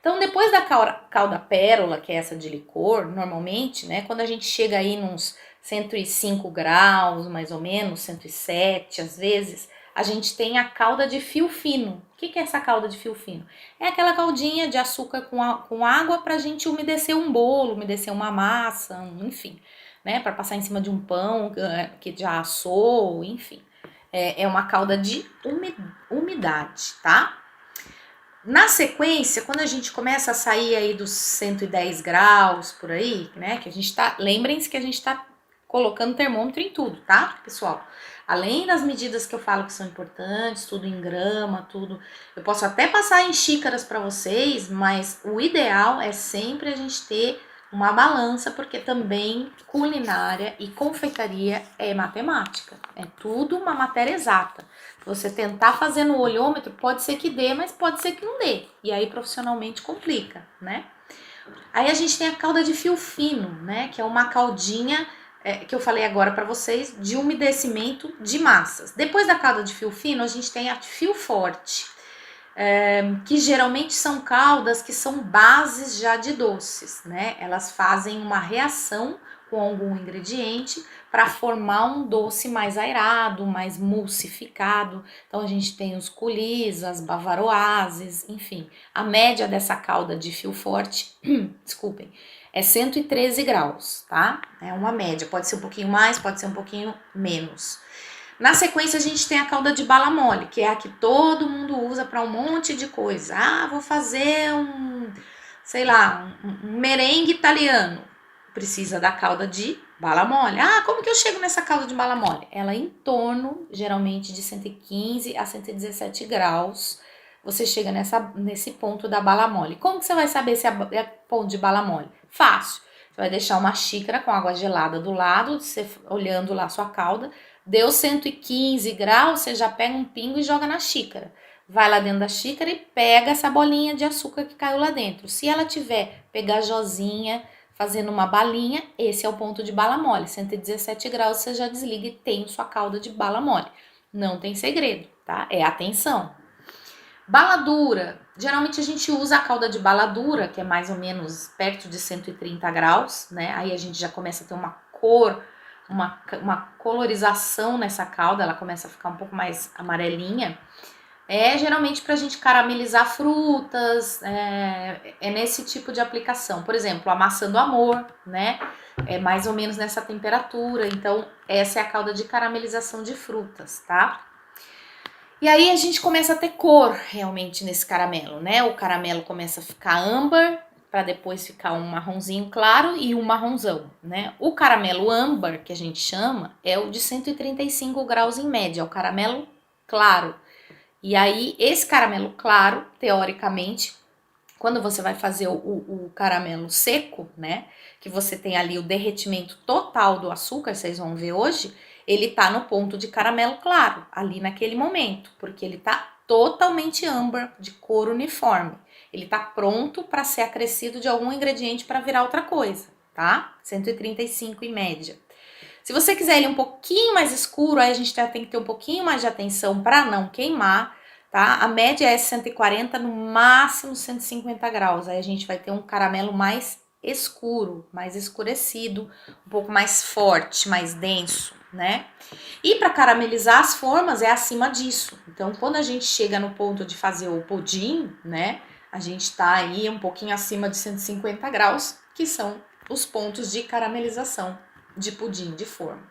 Então, depois da calda pérola, que é essa de licor, normalmente, né, quando a gente chega aí nos 105 graus, mais ou menos, 107 às vezes, a gente tem a calda de fio fino. O que é essa calda de fio fino? É aquela caldinha de açúcar com água para a gente umedecer um bolo, umedecer uma massa, enfim, né, para passar em cima de um pão que já assou, enfim. É uma calda de umidade, tá? Na sequência, quando a gente começa a sair aí dos 110 graus por aí, né, que a gente tá, lembrem-se que a gente tá colocando termômetro em tudo, tá, pessoal? Além das medidas que eu falo que são importantes, tudo em grama, tudo. Eu posso até passar em xícaras para vocês, mas o ideal é sempre a gente ter uma balança, porque também culinária e confeitaria é matemática. É tudo uma matéria exata. Você tentar fazer no olhômetro, pode ser que dê, mas pode ser que não dê. E aí profissionalmente complica, né? Aí a gente tem a calda de fio fino, né? Que é uma caldinha que eu falei agora para vocês, de umedecimento de massas. Depois da calda de fio fino, a gente tem a de fio forte, que geralmente são caldas que são bases já de doces, né? Elas fazem uma reação com algum ingrediente para formar um doce mais aerado, mais emulsificado. Então a gente tem os coulis, as bavaroises, enfim. A média dessa calda de fio forte, desculpem, é 113 graus, tá? É uma média, pode ser um pouquinho mais, pode ser um pouquinho menos. Na sequência, a gente tem a calda de bala mole, que é a que todo mundo usa para um monte de coisa. Ah, vou fazer sei lá, um merengue italiano. Precisa da calda de bala mole. Ah, como que eu chego nessa calda de bala mole? Ela é em torno, geralmente, de 115 a 117 graus. Você chega nesse ponto da bala mole. Como que você vai saber se é ponto de bala mole? Fácil. Você vai deixar uma xícara com água gelada do lado, você olhando lá a sua calda. Deu 115 graus, você já pega um pingo e joga na xícara. Vai lá dentro da xícara e pega essa bolinha de açúcar que caiu lá dentro. Se ela tiver pegajosinha, fazendo uma balinha, esse é o ponto de bala mole. 117 graus, você já desliga e tem sua calda de bala mole. Não tem segredo, tá? É atenção. Bala dura. Geralmente a gente usa a calda de bala dura, que é mais ou menos perto de 130 graus, né? Aí a gente já começa a ter uma cor, uma colorização nessa calda, ela começa a ficar um pouco mais amarelinha. É geralmente para a gente caramelizar frutas, é nesse tipo de aplicação. Por exemplo, a maçã do amor, né? É mais ou menos nessa temperatura. Então, essa é a calda de caramelização de frutas, tá? E aí a gente começa a ter cor realmente nesse caramelo, né? O caramelo começa a ficar âmbar, para depois ficar um marronzinho claro e um marronzão, né? O caramelo âmbar, que a gente chama, é o de 135 graus em média, é o caramelo claro. E aí, esse caramelo claro, teoricamente, quando você vai fazer o caramelo seco, né? Que você tem ali o derretimento total do açúcar, vocês vão ver hoje, ele tá no ponto de caramelo claro, ali naquele momento, porque ele tá totalmente âmbar, de cor uniforme. Ele tá pronto para ser acrescido de algum ingrediente para virar outra coisa, tá? 135 em média. Se você quiser ele um pouquinho mais escuro, aí a gente tem que ter um pouquinho mais de atenção para não queimar, tá? A média é 140, no máximo 150 graus. Aí a gente vai ter um caramelo mais escuro, mais escurecido, um pouco mais forte, mais denso, né? E para caramelizar as formas é acima disso. Então, quando a gente chega no ponto de fazer o pudim, né? A gente tá aí um pouquinho acima de 150 graus, que são os pontos de caramelização de pudim, de forma.